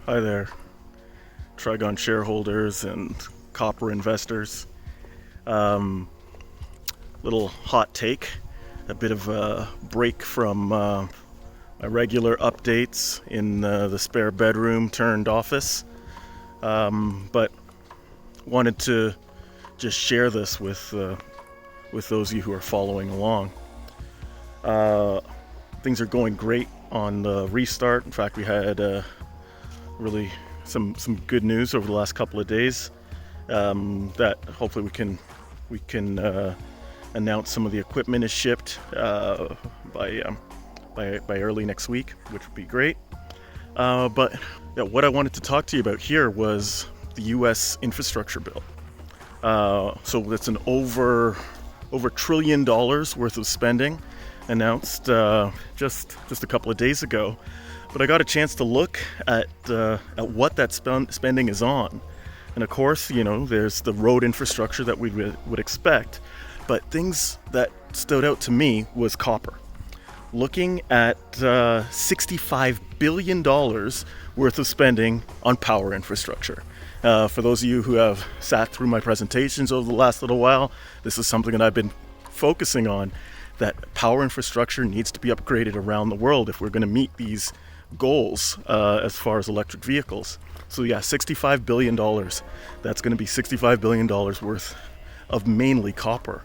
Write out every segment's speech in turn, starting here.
Hi there, Trigon shareholders and copper investors. Um, Little hot take, a bit of a break from my regular updates in the spare bedroom turned office, but wanted to just share this with those of you who are following along. Things are going great on the restart. In fact, we had really some good news over the last couple of days that hopefully we can announce some of the equipment is shipped by early next week, which would be great. But yeah, what I wanted to talk to you about here was the U.S. infrastructure bill. So that's an over $1 trillion worth of spending announced just a couple of days ago. But I got a chance to look at what that spending is on. And of course, there's the road infrastructure that we would expect. But things that stood out to me was copper. Looking at $65 billion worth of spending on power infrastructure. For those of you who have sat through my presentations over the last little while, this is something that I've been focusing on, that power infrastructure needs to be upgraded around the world if we're going to meet these goals as far as electric vehicles. So yeah, $65 billion. That's going to be $65 billion worth of mainly copper.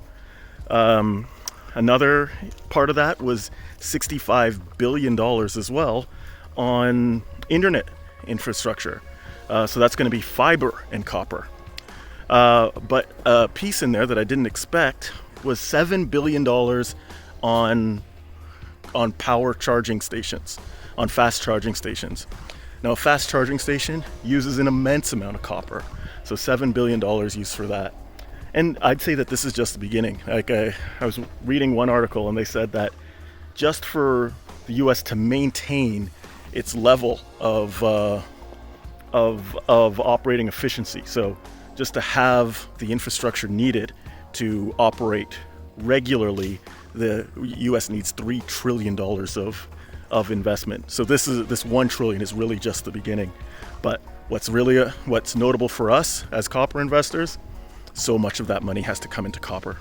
Another part of that was $65 billion as well on internet infrastructure. So that's going to be fiber and copper. But a piece in there that I didn't expect was $7 billion on power charging stations, on fast charging stations. Now, a fast charging station uses an immense amount of copper, so $7 billion used for that. And I'd say that this is just the beginning. Like I was reading one article and they said that just for the U.S. to maintain its level of operating efficiency, so just to have the infrastructure needed to operate regularly, the U.S. needs $3 trillion of investment. So this $1 trillion is really just the beginning. But what's notable for us as copper investors, so much of that money has to come into copper.